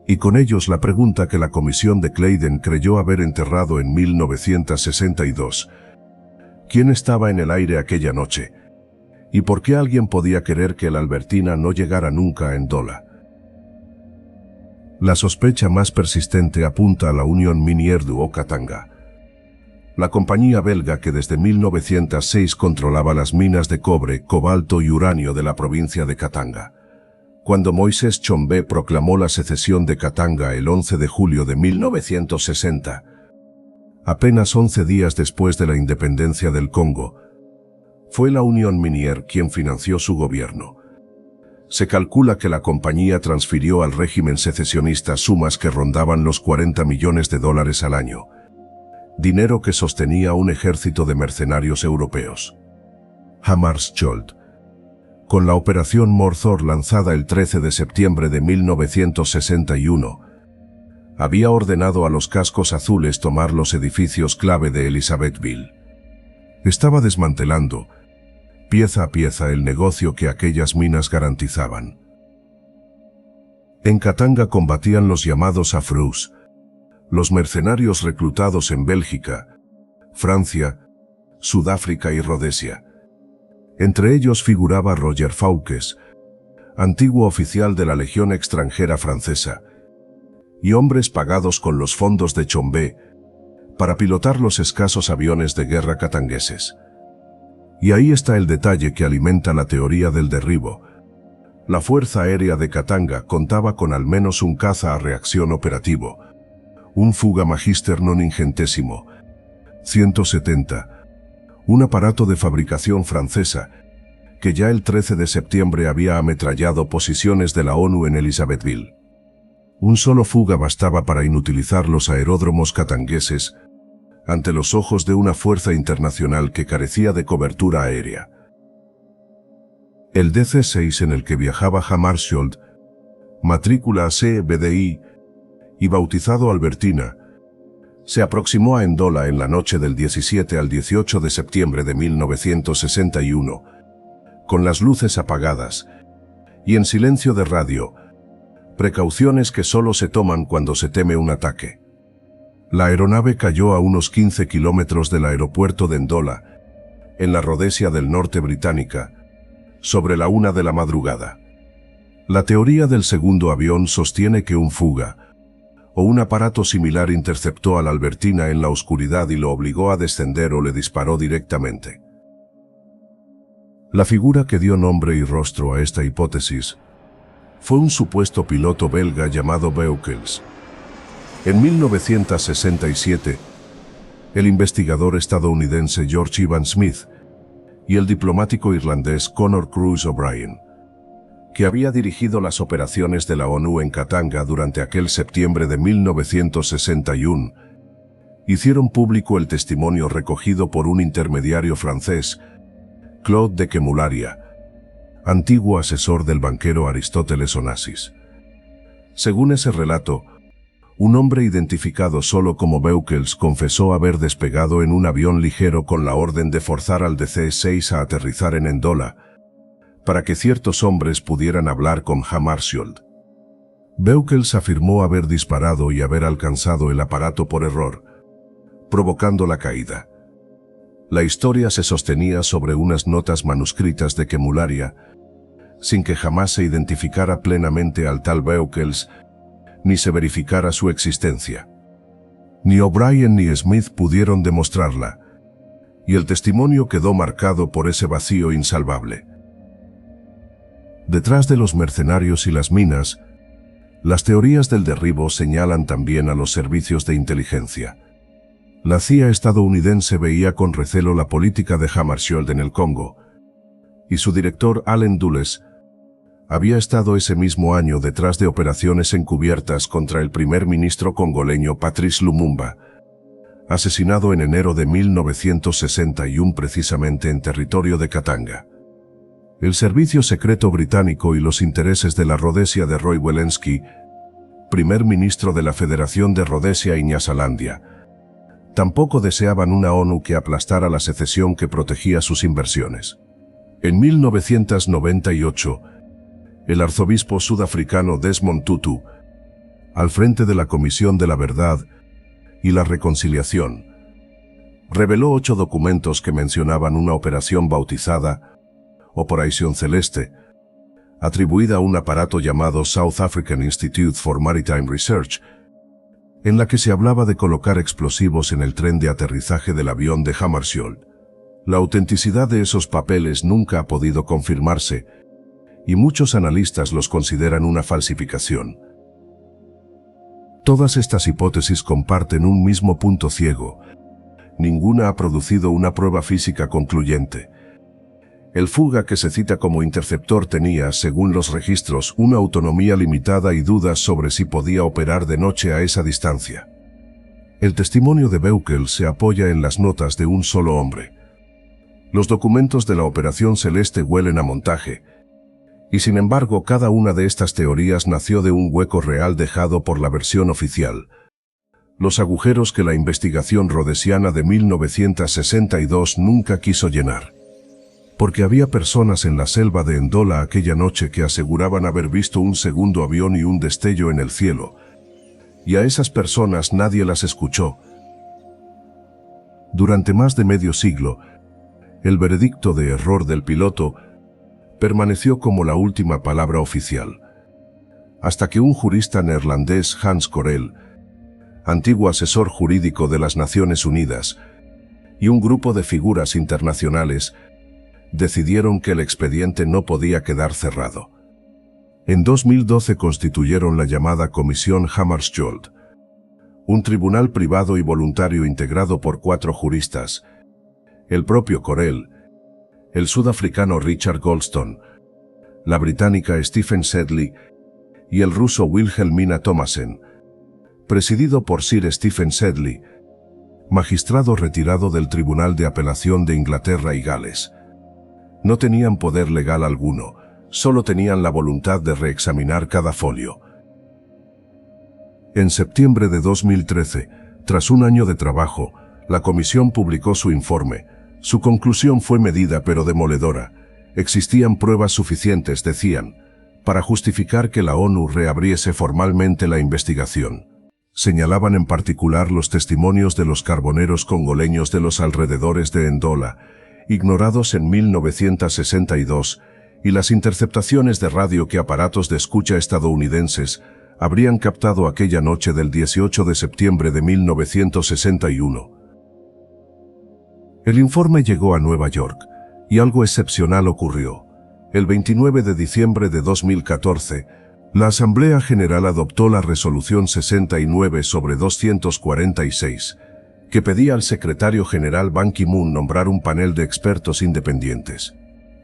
Y con ellos la pregunta que la comisión de Claydon creyó haber enterrado en 1962. ¿Quién estaba en el aire aquella noche? ¿Y por qué alguien podía querer que el Albertina no llegara nunca a Ndola? La sospecha más persistente apunta a la Union Minière du Katanga, la compañía belga que desde 1906 controlaba las minas de cobre, cobalto y uranio de la provincia de Katanga. Cuando Moïse Tshombe proclamó la secesión de Katanga el 11 de julio de 1960, apenas 11 días después de la independencia del Congo, fue la Union Minière quien financió su gobierno. Se calcula que la compañía transfirió al régimen secesionista sumas que rondaban los $40 millones al año, dinero que sostenía un ejército de mercenarios europeos. Hammarskjöld, con la operación Morthor lanzada el 13 de septiembre de 1961, había ordenado a los cascos azules tomar los edificios clave de Elizabethville. Estaba desmantelando, pieza a pieza, el negocio que aquellas minas garantizaban. En Katanga combatían los llamados Afrous, los mercenarios reclutados en Bélgica, Francia, Sudáfrica y Rodesia. Entre ellos figuraba Roger Fouques, antiguo oficial de la Legión extranjera francesa, y hombres pagados con los fondos de Tshombe para pilotar los escasos aviones de guerra katangueses. Y ahí está el detalle que alimenta la teoría del derribo. La Fuerza Aérea de Katanga contaba con al menos un caza a reacción operativo, un Fuga Magister noningentésimo 170, un aparato de fabricación francesa, que ya el 13 de septiembre había ametrallado posiciones de la ONU en Elizabethville. Un solo Fuga bastaba para inutilizar los aeródromos katangueses ante los ojos de una fuerza internacional que carecía de cobertura aérea. El DC-6 en el que viajaba Hammarskjöld, matrícula CBDI y bautizado Albertina, se aproximó a Ndola en la noche del 17 al 18 de septiembre de 1961, con las luces apagadas y en silencio de radio, precauciones que solo se toman cuando se teme un ataque. La aeronave cayó a unos 15 kilómetros del aeropuerto de Ndola, en la Rodesia del norte británica, sobre la 1 de la madrugada. La teoría del segundo avión sostiene que un Fuga o un aparato similar interceptó al Albertina en la oscuridad y lo obligó a descender o le disparó directamente. La figura que dio nombre y rostro a esta hipótesis fue un supuesto piloto belga llamado Beukels. En 1967, el investigador estadounidense George Ivan Smith y el diplomático irlandés Conor Cruise O'Brien, que había dirigido las operaciones de la ONU en Katanga durante aquel septiembre de 1961, hicieron público el testimonio recogido por un intermediario francés, Claude de Quemularia, antiguo asesor del banquero Aristóteles Onassis. Según ese relato, un hombre identificado solo como Beukels confesó haber despegado en un avión ligero con la orden de forzar al DC-6 a aterrizar en Ndola, para que ciertos hombres pudieran hablar con Hammarskjöld. Beukels afirmó haber disparado y haber alcanzado el aparato por error, provocando la caída. La historia se sostenía sobre unas notas manuscritas de Quemularia, sin que jamás se identificara plenamente al tal Beukels, ni se verificara su existencia. Ni O'Brien ni Smith pudieron demostrarla, y el testimonio quedó marcado por ese vacío insalvable. Detrás de los mercenarios y las minas, las teorías del derribo señalan también a los servicios de inteligencia. La CIA estadounidense veía con recelo la política de Hammarskjöld en el Congo, y su director Allen Dulles había estado ese mismo año detrás de operaciones encubiertas contra el primer ministro congoleño Patrice Lumumba, asesinado en enero de 1961 precisamente en territorio de Katanga. El servicio secreto británico y los intereses de la Rodesia de Roy Welensky, primer ministro de la Federación de Rodesia y Nyasalandia, tampoco deseaban una ONU que aplastara la secesión que protegía sus inversiones. En 1998, el arzobispo sudafricano Desmond Tutu, al frente de la Comisión de la Verdad y la Reconciliación, reveló 8 documentos que mencionaban una operación bautizada Operación Celeste, atribuida a un aparato llamado South African Institute for Maritime Research, en la que se hablaba de colocar explosivos en el tren de aterrizaje del avión de Hammarskjöld. La autenticidad de esos papeles nunca ha podido confirmarse, y muchos analistas los consideran una falsificación. Todas estas hipótesis comparten un mismo punto ciego. Ninguna ha producido una prueba física concluyente. El Fuga que se cita como interceptor tenía, según los registros, una autonomía limitada y dudas sobre si podía operar de noche a esa distancia. El testimonio de Beukel se apoya en las notas de un solo hombre. Los documentos de la Operación Celeste huelen a montaje, y sin embargo cada una de estas teorías nació de un hueco real dejado por la versión oficial. Los agujeros que la investigación rodesiana de 1962 nunca quiso llenar. Porque había personas en la selva de Ndola aquella noche que aseguraban haber visto un segundo avión y un destello en el cielo, y a esas personas nadie las escuchó. Durante más de medio siglo, el veredicto de error del piloto permaneció como la última palabra oficial, hasta que un jurista neerlandés, Hans Corell, antiguo asesor jurídico de las Naciones Unidas, y un grupo de figuras internacionales decidieron que el expediente no podía quedar cerrado. En 2012 constituyeron la llamada Comisión Hammarskjöld, un tribunal privado y voluntario integrado por 4 juristas: el propio Corell, el sudafricano Richard Goldstone, la británica Stephen Sedley y el ruso Wilhelmina Thomasen, presidido por Sir Stephen Sedley, magistrado retirado del Tribunal de Apelación de Inglaterra y Gales. No tenían poder legal alguno, solo tenían la voluntad de reexaminar cada folio. En septiembre de 2013, tras un año de trabajo, la comisión publicó su informe. Su conclusión fue medida pero demoledora. Existían pruebas suficientes, decían, para justificar que la ONU reabriese formalmente la investigación. Señalaban en particular los testimonios de los carboneros congoleños de los alrededores de Ndola, ignorados en 1962, y las interceptaciones de radio que aparatos de escucha estadounidenses habrían captado aquella noche del 18 de septiembre de 1961. El informe llegó a Nueva York, y algo excepcional ocurrió. El 29 de diciembre de 2014, la Asamblea General adoptó la Resolución 69/246, que pedía al secretario general Ban Ki-moon nombrar un panel de expertos independientes.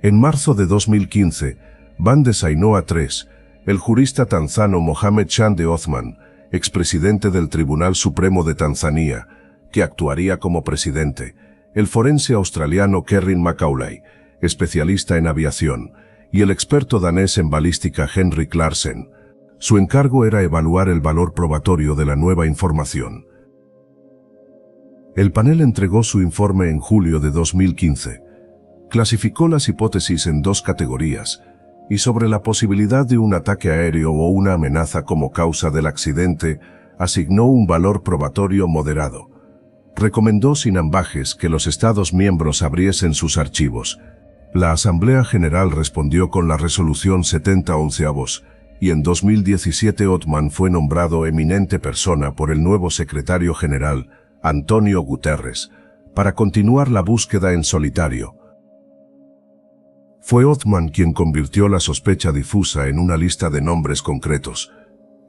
En marzo de 2015, Ban designó a 3, el jurista tanzano Mohamed Chande Othman, expresidente del Tribunal Supremo de Tanzania, que actuaría como presidente, el forense australiano Kerrin Macaulay, especialista en aviación, y el experto danés en balística Henrik Larsen. Su encargo era evaluar el valor probatorio de la nueva información. El panel entregó su informe en julio de 2015. Clasificó las hipótesis en 2 categorías, y sobre la posibilidad de un ataque aéreo o una amenaza como causa del accidente, asignó un valor probatorio moderado. Recomendó sin ambajes que los Estados miembros abriesen sus archivos. La Asamblea General respondió con la Resolución 70-11, y en 2017 Othman fue nombrado eminente persona por el nuevo secretario general, Antonio Guterres, para continuar la búsqueda en solitario. Fue Othman quien convirtió la sospecha difusa en una lista de nombres concretos.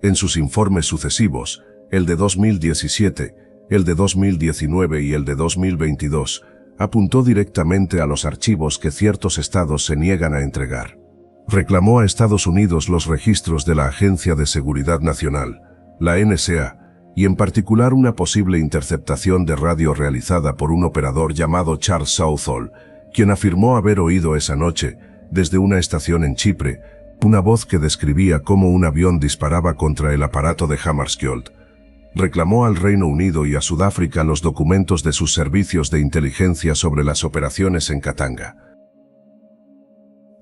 En sus informes sucesivos, el de 2017, el de 2019 y el de 2022, apuntó directamente a los archivos que ciertos estados se niegan a entregar. Reclamó a Estados Unidos los registros de la Agencia de Seguridad Nacional, la NSA, y en particular una posible interceptación de radio realizada por un operador llamado Charles Southall, quien afirmó haber oído esa noche, desde una estación en Chipre, una voz que describía cómo un avión disparaba contra el aparato de Hammarskjöld. Reclamó al Reino Unido y a Sudáfrica los documentos de sus servicios de inteligencia sobre las operaciones en Katanga.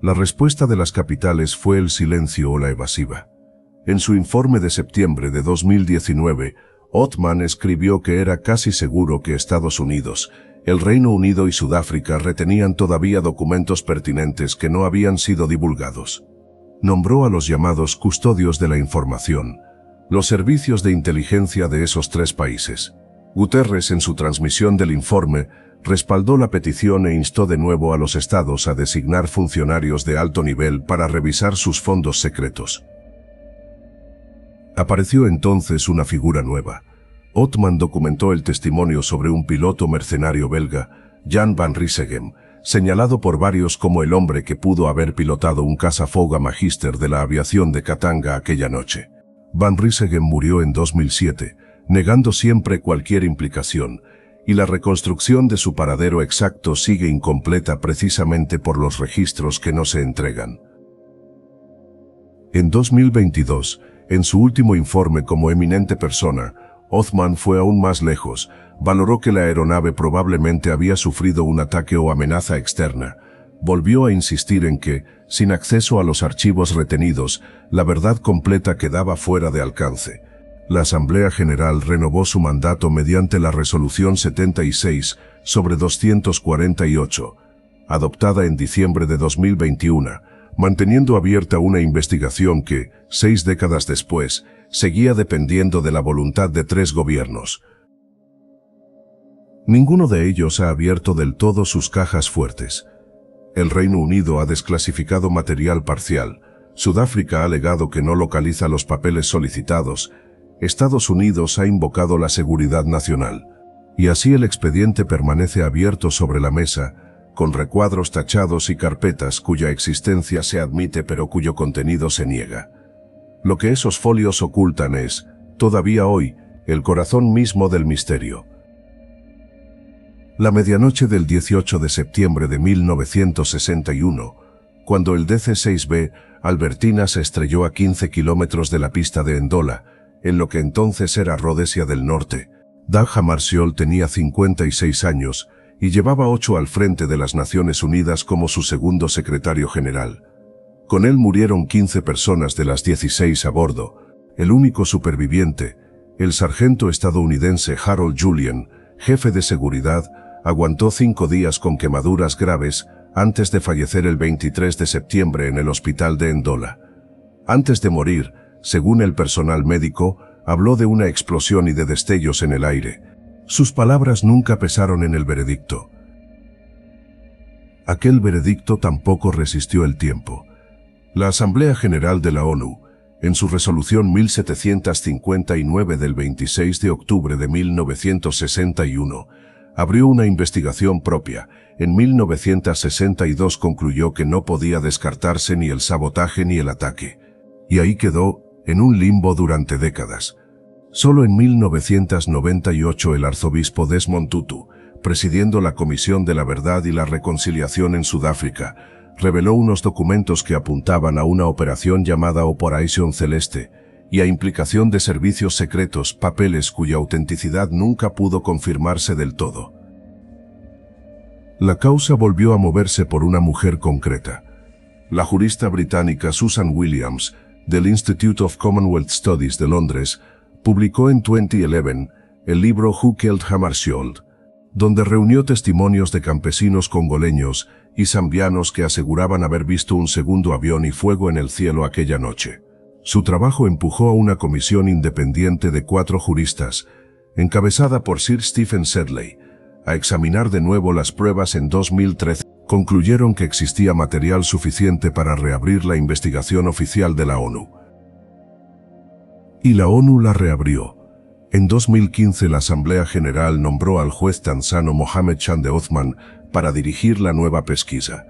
La respuesta de las capitales fue el silencio o la evasiva. En su informe de septiembre de 2019, Othman escribió que era casi seguro que Estados Unidos, el Reino Unido y Sudáfrica retenían todavía documentos pertinentes que no habían sido divulgados. Nombró a los llamados custodios de la información, los servicios de inteligencia de esos tres países. Guterres, en su transmisión del informe, respaldó la petición e instó de nuevo a los estados a designar funcionarios de alto nivel para revisar sus fondos secretos. Apareció entonces una figura nueva. Othman documentó el testimonio sobre un piloto mercenario belga, Jan van Rieseegem, señalado por varios como el hombre que pudo haber pilotado un caza-fuga Magister de la aviación de Katanga aquella noche. Van Rieseegem murió en 2007, negando siempre cualquier implicación, y la reconstrucción de su paradero exacto sigue incompleta precisamente por los registros que no se entregan. En 2022, en su último informe como eminente persona, Othman fue aún más lejos, valoró que la aeronave probablemente había sufrido un ataque o amenaza externa. Volvió a insistir en que, sin acceso a los archivos retenidos, la verdad completa quedaba fuera de alcance. La Asamblea General renovó su mandato mediante la Resolución 76/248, adoptada en diciembre de 2021, manteniendo abierta una investigación que, 6 décadas después, seguía dependiendo de la voluntad de 3 gobiernos. Ninguno de ellos ha abierto del todo sus cajas fuertes. El Reino Unido ha desclasificado material parcial, Sudáfrica ha alegado que no localiza los papeles solicitados, Estados Unidos ha invocado la seguridad nacional, y así el expediente permanece abierto sobre la mesa, con recuadros tachados y carpetas cuya existencia se admite pero cuyo contenido se niega. Lo que esos folios ocultan es, todavía hoy, el corazón mismo del misterio. La medianoche del 18 de septiembre de 1961, cuando el DC-6B Albertina se estrelló a 15 kilómetros de la pista de Ndola, en lo que entonces era Rhodesia del Norte, Dag Hammarskjöld tenía 56 años y llevaba 8 al frente de las Naciones Unidas como su segundo secretario general. Con él murieron 15 personas de las 16 a bordo. El único superviviente, el sargento estadounidense Harold Julian, jefe de seguridad, aguantó 5 días con quemaduras graves antes de fallecer el 23 de septiembre en el hospital de Ndola. Antes de morir, según el personal médico, habló de una explosión y de destellos en el aire. Sus palabras nunca pesaron en el veredicto. Aquel veredicto tampoco resistió el tiempo. La Asamblea General de la ONU, en su resolución 1759 del 26 de octubre de 1961, abrió una investigación propia. En 1962 concluyó que no podía descartarse ni el sabotaje ni el ataque. Y ahí quedó, en un limbo durante décadas. Solo en 1998 el arzobispo Desmond Tutu, presidiendo la Comisión de la Verdad y la Reconciliación en Sudáfrica, reveló unos documentos que apuntaban a una operación llamada Operation Celeste y a implicación de servicios secretos, papeles cuya autenticidad nunca pudo confirmarse del todo. La causa volvió a moverse por una mujer concreta. La jurista británica Susan Williams, del Institute of Commonwealth Studies de Londres, publicó en 2011 el libro Who Killed Hammarskjöld, donde reunió testimonios de campesinos congoleños y zambianos que aseguraban haber visto un segundo avión y fuego en el cielo aquella noche. Su trabajo empujó a una comisión independiente de 4 juristas, encabezada por Sir Stephen Sedley, a examinar de nuevo las pruebas en 2013. Concluyeron que existía material suficiente para reabrir la investigación oficial de la ONU. Y la ONU la reabrió. En 2015 la Asamblea General nombró al juez tanzano Mohamed Chande Othman para dirigir la nueva pesquisa.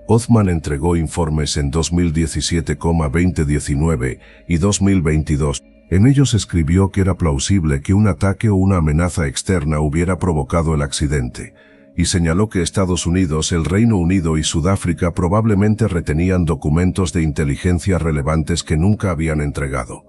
Othman entregó informes en 2017, 2019 y 2022. En ellos escribió que era plausible que un ataque o una amenaza externa hubiera provocado el accidente, y señaló que Estados Unidos, el Reino Unido y Sudáfrica probablemente retenían documentos de inteligencia relevantes que nunca habían entregado.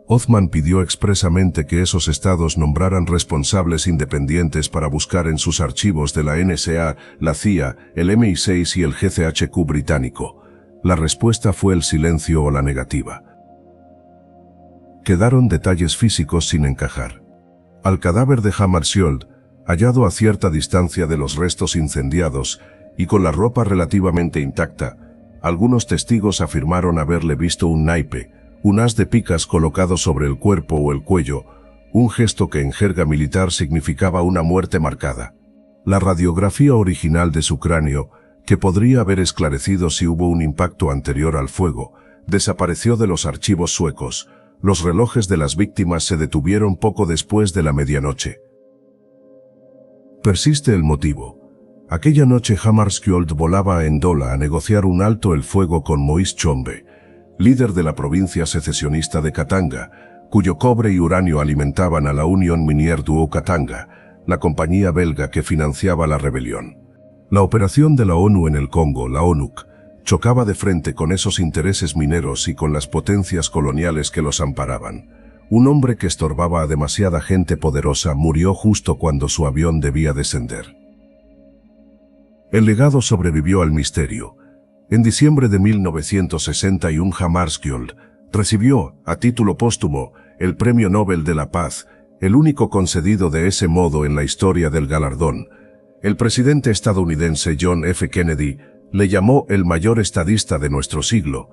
Othman pidió expresamente que esos estados nombraran responsables independientes para buscar en sus archivos de la NSA, la CIA, el MI6 y el GCHQ británico. La respuesta fue el silencio o la negativa. Quedaron detalles físicos sin encajar. Al cadáver de Hammarskjöld, hallado a cierta distancia de los restos incendiados y con la ropa relativamente intacta, algunos testigos afirmaron haberle visto un naipe, un as de picas colocado sobre el cuerpo o el cuello, un gesto que en jerga militar significaba una muerte marcada. La radiografía original de su cráneo, que podría haber esclarecido si hubo un impacto anterior al fuego, desapareció de los archivos suecos. Los relojes de las víctimas se detuvieron poco después de la medianoche. Persiste el motivo. Aquella noche Hammarskjöld volaba a Ndola a negociar un alto el fuego con Moise Tshombe, líder de la provincia secesionista de Katanga, cuyo cobre y uranio alimentaban a la Union Minière du Haut-Katanga, la compañía belga que financiaba la rebelión. La operación de la ONU en el Congo, la ONUC, chocaba de frente con esos intereses mineros y con las potencias coloniales que los amparaban. Un hombre que estorbaba a demasiada gente poderosa murió justo cuando su avión debía descender. El legado sobrevivió al misterio. En diciembre de 1961 Hammarskjöld recibió, a título póstumo, el Premio Nobel de la Paz, el único concedido de ese modo en la historia del galardón. El presidente estadounidense John F. Kennedy le llamó el mayor estadista de nuestro siglo.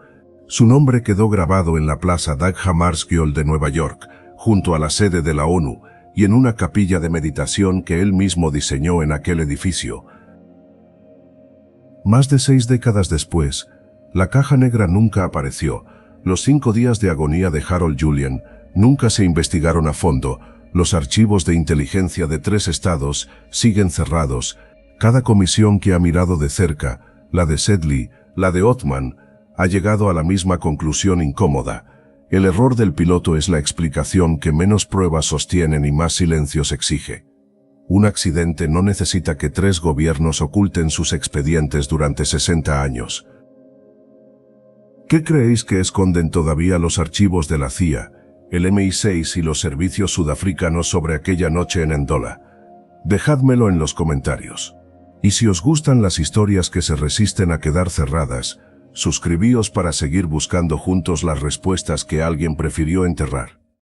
Su nombre quedó grabado en la Plaza Dag Hammarskjöld de Nueva York, junto a la sede de la ONU, y en una capilla de meditación que él mismo diseñó en aquel edificio. Más de 6 décadas después, la caja negra nunca apareció. Los 5 días de agonía de Harold Julian nunca se investigaron a fondo. Los archivos de inteligencia de 3 estados siguen cerrados. Cada comisión que ha mirado de cerca, la de Sedley, la de Othman, ha llegado a la misma conclusión incómoda. El error del piloto es la explicación que menos pruebas sostienen y más silencios exige. Un accidente no necesita que 3 gobiernos oculten sus expedientes durante 60 años. ¿Qué creéis que esconden todavía los archivos de la CIA, el MI6 y los servicios sudafricanos sobre aquella noche en Ndola? Dejádmelo en los comentarios. Y si os gustan las historias que se resisten a quedar cerradas, suscribíos para seguir buscando juntos las respuestas que alguien prefirió enterrar.